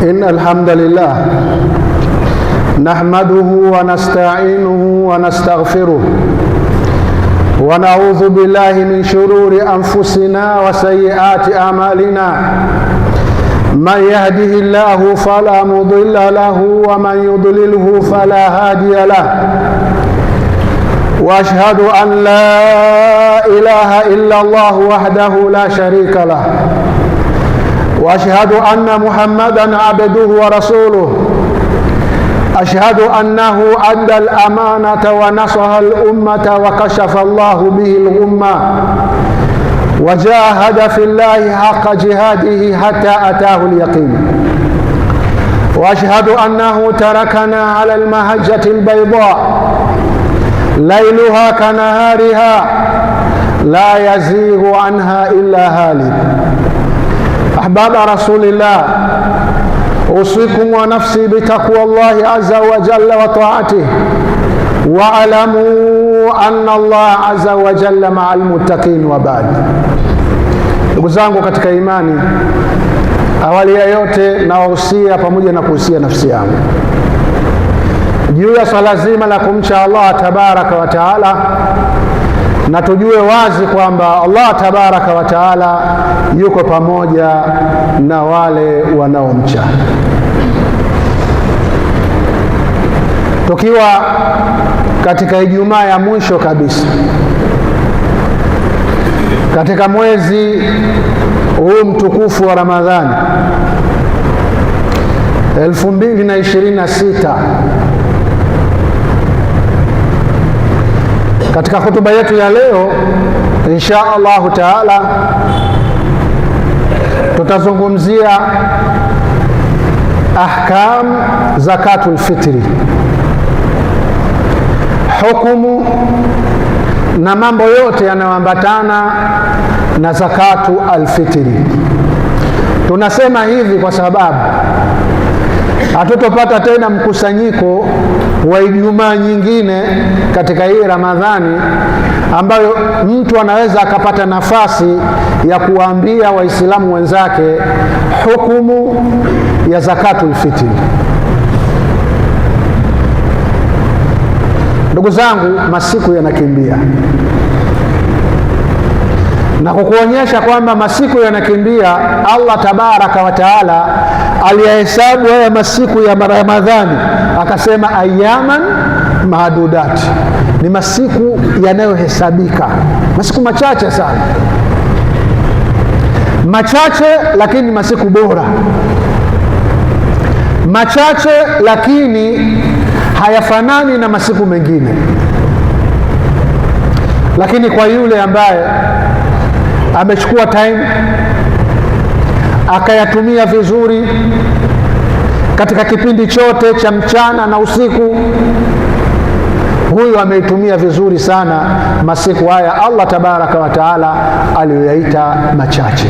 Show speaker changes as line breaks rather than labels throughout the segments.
إن الحمد لله نحمده ونستعينه ونستغفره ونعوذ بالله من شرور أنفسنا وسيئات أعمالنا. من يهده الله فلا مضل له ومن يضلله فلا هادي له. وأشهد أن لا إله إلا الله وحده لا شريك له. وأشهد أن محمدًا عبده ورسوله. أشهد أنه أدى الأمانة ونصح الأمة وكشف الله به الغمة وجاهد في الله حق جهاده حتى أتاه اليقين. وأشهد أنه تركنا على المهجة البيضاء ليلها كنهارها لا يزيغ عنها إلا هالك. أحباب رسول الله، أوصيكم ونفسي بتقوى الله عز وجل وطاعته، واعلموا أن الله عز وجل مع المتقين. وبعد. Ndugu zangu katika imani, awali ya yote nawahusia pamoja na kuhusia nafsi yangu juu ya swala zima la kumcha Allah tabaraka wa taala, na tujue wazi kwamba Allah tabaraka wa taala yuko pamoja na wale wanaomcha. Tukiwa katika Ijumaa ya mwisho kabisa katika mwezi huu mtukufu wa Ramadhani 2026, katika hutuba yetu ya leo insha Allahu taala tutazungumzia ahkam zakatul fitri, hukumu na mambo yote yanayoambatana na zakatu alfitri. Tunasema hivi kwa sababu hatutopata tena mkusanyiko wa Ijumaa nyingine katika hii Ramadhani ambayo mtu anaweza akapata nafasi ya kuwaambia Waislamu wenzake hukumu ya zakatul fitri. Ndugu zangu, masiku yanakimbia, na kukuonyesha kwamba masiku yanakimbia, Allah tabaraka wa taala aliyahesabu haya masiku ya Ramadhani akasema ayaman maadudat, ni masiku yanayohesabika, masiku machache sana, machache lakini masiku bora, machache lakini hayafanani na masiku mengine. Lakini kwa yule ambaye amechukua time akayatumia vizuri katika kipindi chote cha mchana na usiku, huyu ameitumia vizuri sana masiku haya Allah tabaraka wa taala aliyoyaita machache.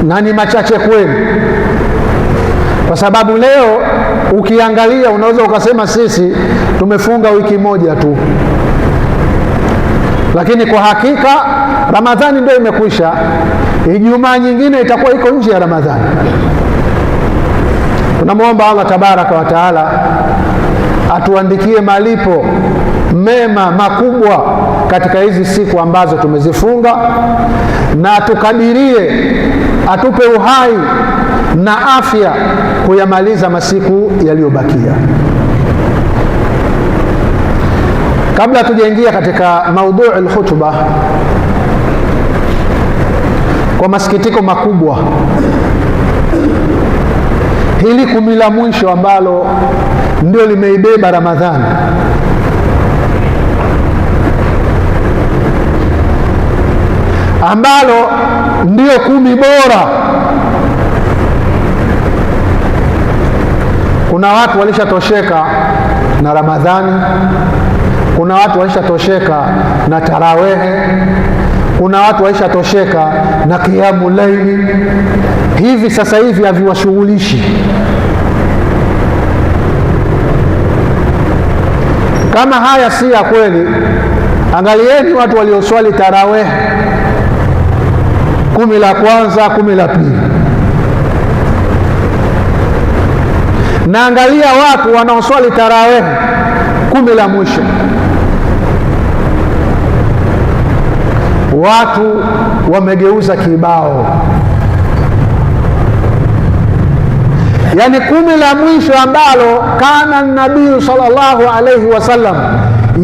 Na ni machache kweli, kwa sababu leo ukiangalia unaweza ukasema sisi tumefunga wiki moja tu, lakini kwa hakika Ramadhani ndio imekwisha. Ijumaa nyingine itakuwa iko nje ya Ramadhani. Tunamwomba Allah tabaraka wa taala atuandikie malipo mema makubwa katika hizi siku ambazo tumezifunga, na atukadirie, atupe uhai na afya kuyamaliza masiku yaliyobakia. Kabla tujaingia katika maudhui al-khutba, kwa masikitiko makubwa, hili kumi la mwisho ambalo ndio limeibeba Ramadhani, ambalo ndio kumi bora, kuna watu walishatosheka na Ramadhani, kuna watu walishatosheka na tarawehe, kuna watu walishatosheka na kiamu laili. Hivi sasa hivi haviwashughulishi. Kama haya si ya kweli, angalieni watu walioswali tarawehe 10 la kwanza, 10 la pili. Na angalia watu wanaoswali tarawih 10 la mwisho, watu wamegeuza kibao. Yani 10 la mwisho ambalo kana nabii sallallahu alayhi wasallam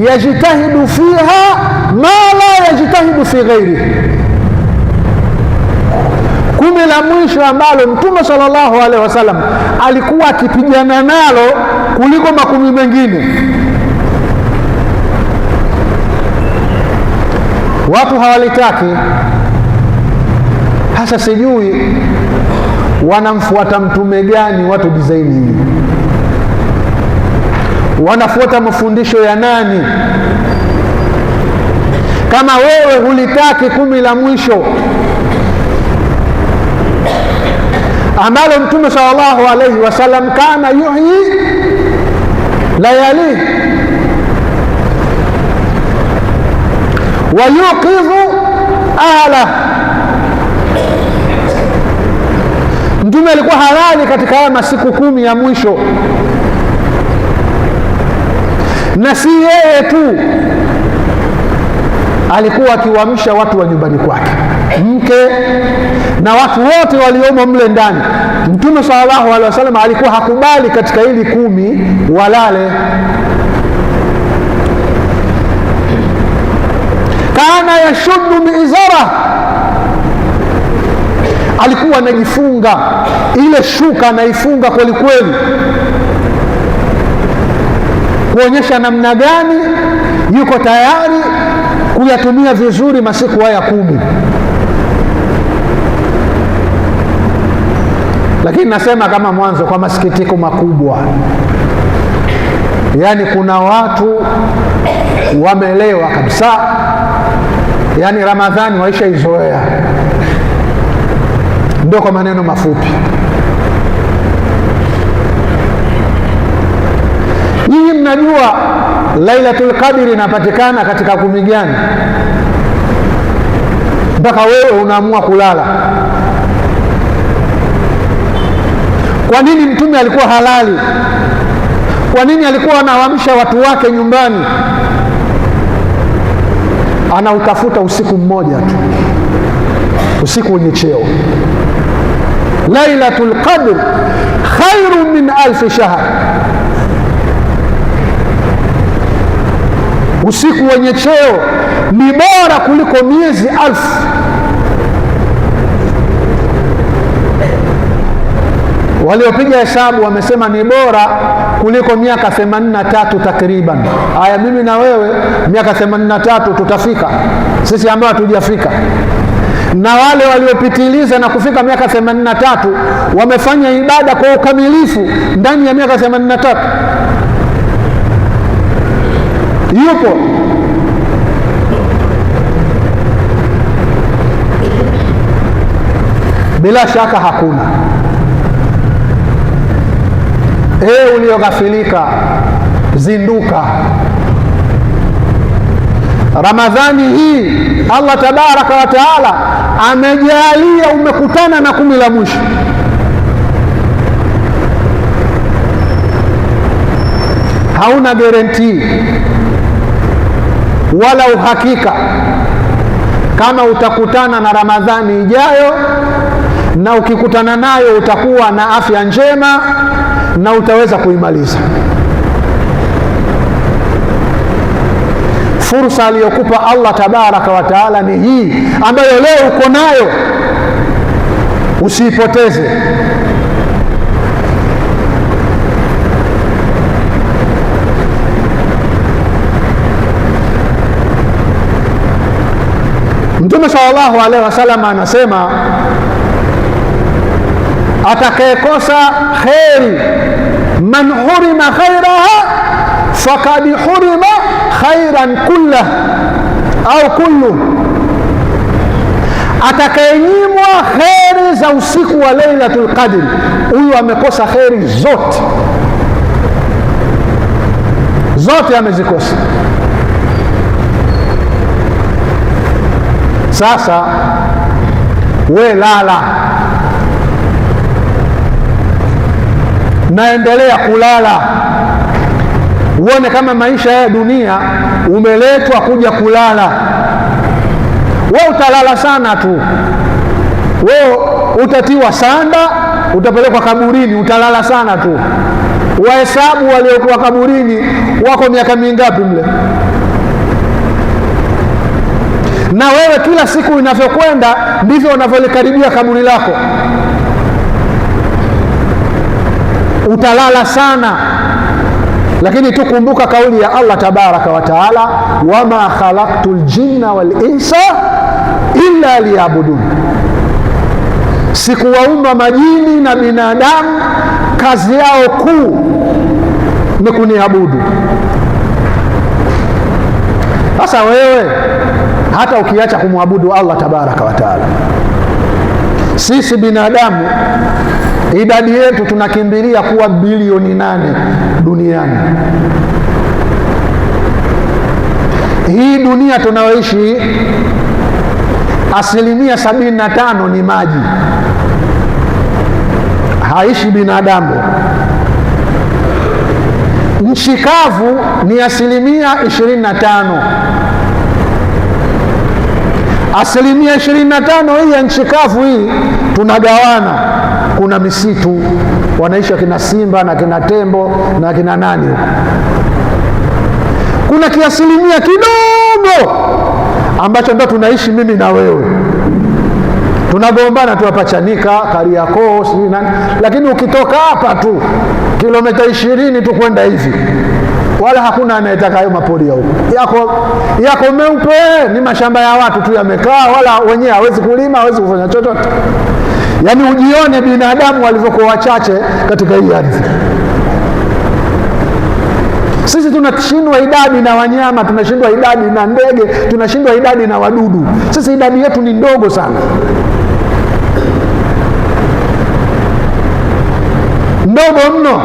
yajtahidu fiha ma la yajtahidu fi ghairi. 10 la mwisho ambalo Mtume sallallahu alaihi wasallam alikuwa akipigana nalo kuliko 10 mengine. Watu hawalitaki. Hasa sijui wanamfuata mtume gani watu design hii, wanafuata mafundisho ya nani? Kama wewe hulitaki 10 la mwisho ambalo Mtume sallallahu alayhi wasallam kana yuhyi layali wa yuqidhu ahla. Mtume alikuwa halali katika haya masiku 10 ya mwisho, na si yeye tu, alikuwa akiwaamsha watu wa nyumbani kwake, mke na watu wote waliomo mle ndani. Mtume sallallahu alaihi wasallam alikuwa hakubali katika hili 10 walale. Kana yashuddu biizara, alikuwa anajifunga ile shuka, anaifunga kweli kweli, kuonyesha namna gani yuko tayari kuyatumia vizuri masiku haya 10. Lakini nasema kama mwanzo, kwa masikitiko makubwa, yani kuna watu wamelewa kabisa, yani Ramadhani waisha izoea. Ndio kwa maneno mafupi. Nyinyi mnajua Lailatul Qadri inapatikana katika 10 gani? Mpaka wewe unaamua kulala. Kwa nini Mtume alikuwa halali? Kwa nini alikuwa anawaamsha watu wake nyumbani? Anautafuta usiku mmoja tu, usiku wenye cheo. Lailatul Qadr khairu min 1000 shahr, usiku wenye cheo ni bora kuliko miezi 1000. Waliopiga hesabu wamesema ni bora kuliko miaka 83 takriban. Haya, mimi na wewe miaka 83 tutafika sisi ambao hatujafika, na wale waliopitiliza na kufika miaka 83 wamefanya ibada kwa ukamilifu ndani ya miaka 83. Yupo? Bila shaka hakuna. Ulioghafilika, zinduka. Ramadhani hii Allah tabaraka wa taala amejalia umekutana na 10 la mwisho. Hauna guarantee wala uhakika kama utakutana na Ramadhani ijayo, na ukikutana nayo utakuwa na afya njema na utaweza kuimaliza. Fursa aliyokupa Allah tabaraka wa taala ni hii ambayo leo uko nayo, usiipoteze. Mtume sallallahu alaihi wasallam anasema, atakayekosa kheri, man hurima khairaha fakad hurima khairan kullah au kullu, atakayenyimwa kheri za usiku wa Lailatul Qadr, huyu amekosa kheri zote, zote amezikosa. Sasa we lala naendelea kulala. Uone kama maisha ya dunia umeletwa kuja kulala. Wewe utalala sana tu, wewe utatiwa sanda, utapelekwa kaburini, utalala sana tu. Wahesabu waliokuwa kaburini wako miaka mingapi mle? Na wewe kila siku inavyokwenda ndivyo unavyolikaribia kaburi lako. Utalala sana. Lakini tukumbuka kauli ya Allah tabaraka wa taala, wama khalaqtul jinna wal insa illa liyabudun, sikuwaumba majini na binadamu kazi yao kuu ni kuniabudu. Sasa wewe hata ukiacha kumwabudu Allah tabaraka wa taala, sisi binadamu idadi yetu tunakimbilia kuwa bilioni 8 duniani. Hii dunia tunayoishi, 75% ni maji, haishi binadamu. Nchi kavu ni 25%. 25% hii ya nchi kavu hii tunagawana. Kuna misitu wanaishi kina simba na kina tembo na kina nani huko. Kuna kiasilimia kidogo ambacho ndo tunaishi mimi na wewe, tunagombana tu hapa Chanika, Kariakoo, sijui nani. Lakini ukitoka hapa tu kilomita 20 tu kwenda hivi, wala hakuna anayetaka hayo mapori ya huko. Yako meupe ni mashamba ya watu tu yamekaa, wala wenyewe hawezi kulima, hawezi kufanya chochote. Yaani ujione binadamu walivyokuwa wachache katika hii ardhi. Sisi tunashindwa idadi na wanyama, tunashindwa idadi na ndege, tunashindwa idadi na wadudu. Sisi idadi yetu ni ndogo sana, ndogo mno.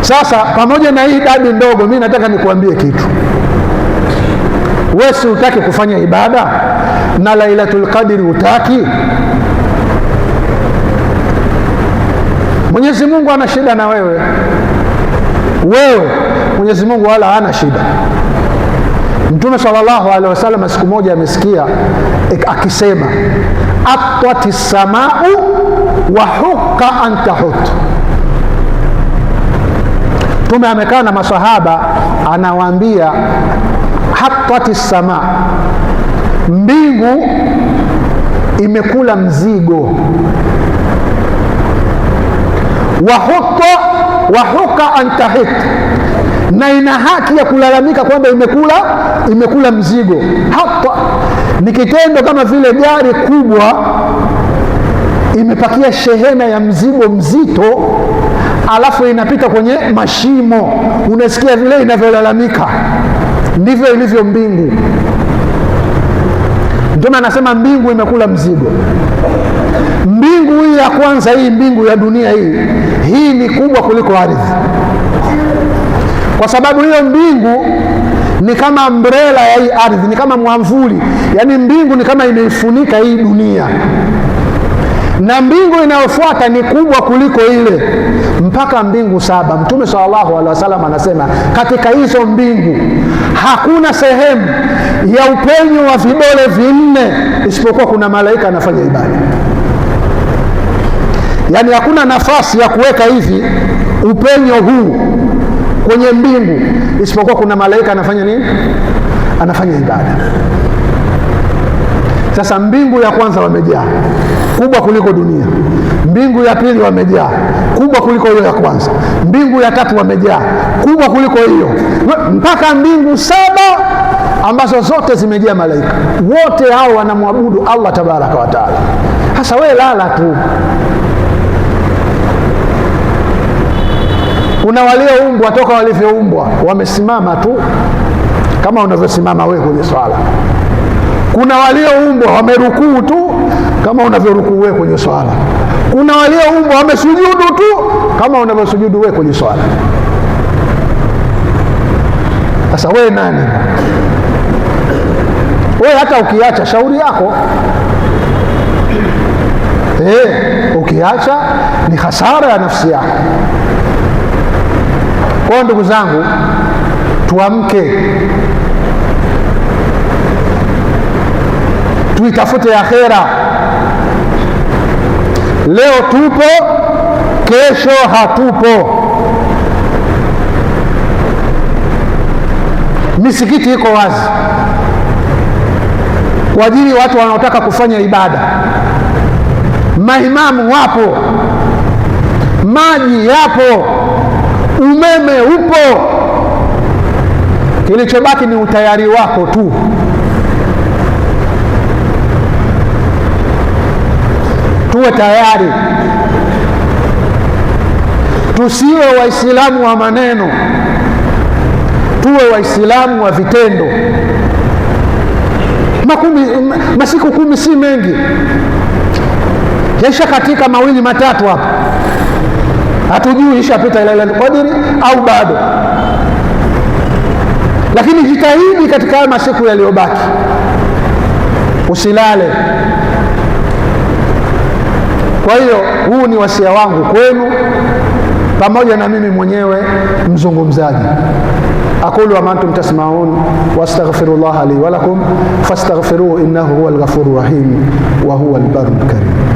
Sasa pamoja na hii idadi ndogo, mimi nataka nikuambie kitu. Wewe si utaki kufanya ibada na Lailatul Qadri utaki? Mwenyezi Mungu ana shida na wewe? Wewe Mwenyezi Mungu wala hana shida. Mtume sallallahu alaihi wasallam siku moja amesikia akisema, atwati samau wa hukka an tahut. Mtume amekaa na maswahaba anawaambia, hatwati sama, mbingu imekula mzigo, wa hukka an tahit, na ina haki ya kulalamika kwamba imekula mzigo. Hata ni kitendo kama vile gari kubwa imepakia shehena ya mzigo mzito, alafu inapita kwenye mashimo, unasikia vile inavyolalamika. Ndivyo ilivyo mbingu. Mtume anasema mbingu imekula mzigo. Mbingu hii ya kwanza, hii mbingu ya dunia hii ni kubwa kuliko ardhi, kwa sababu hiyo mbingu ni kama umbrella ya hii ardhi, ni kama mwamvuli. Yaani mbingu ni kama imeifunika hii dunia, na mbingu inayofuata ni kubwa kuliko ile, mpaka mbingu 7. Mtume sallallahu alaihi wasallam anasema katika hizo mbingu hakuna sehemu ya upenyo wa vidole 4 isipokuwa kuna malaika anafanya ibada. Yaani hakuna nafasi ya kuweka hivi upenyo huu kwenye mbingu isipokuwa kuna malaika anafanya nini? Anafanya ibada. Sasa mbingu ya kwanza wamejaa, kubwa kuliko dunia. Mbingu ya pili wamejaa, kubwa kuliko hiyo ya kwanza. Mbingu ya tatu wamejaa, kubwa kuliko hiyo, mpaka mbingu 7 ambazo zote zimejaa malaika. Wote hao wanamwabudu Allah tabaraka wa taala. Sasa wewe lala tu. Kuna walioumbwa toka walivyoumbwa wamesimama tu kama unavyosimama wewe kwenye swala. Kuna walioumbwa wamerukuu tu kama unavyorukuu wewe kwenye swala. Kuna walioumbwa wamesujudu tu kama unavyosujudu wewe kwenye swala. Sasa wewe nani? Wewe hata ukiacha shauri yako, Ukiacha ni hasara ya nafsi yako. Kwa ndugu zangu, tuamke, tuitafute akhera. Leo tupo, kesho hatupo. Misikiti iko wazi kwa ajili watu wanaotaka kufanya ibada, maimamu wapo, maji yapo, umeme upo. Kilichobaki ni utayari wako tu. Tuwe tayari, tusiwe Waislamu wa maneno, tuwe Waislamu wa vitendo. Masiku 10 si mengi, yaisha katika 2 matatu hapa, hatujui ishapita Lailatul Qadri au bado. Lakini jitahidi katika haya masiku yaliyobaki, usilale. Kwa hiyo huu ni wasia wangu kwenu, pamoja na mimi mwenyewe mzungumzaji. aqulu wa antum tasma'un wastaghfirullaha li wa lakum fastaghfiruhu innahu huwal ghafurur rahim wa huwal barrul karim.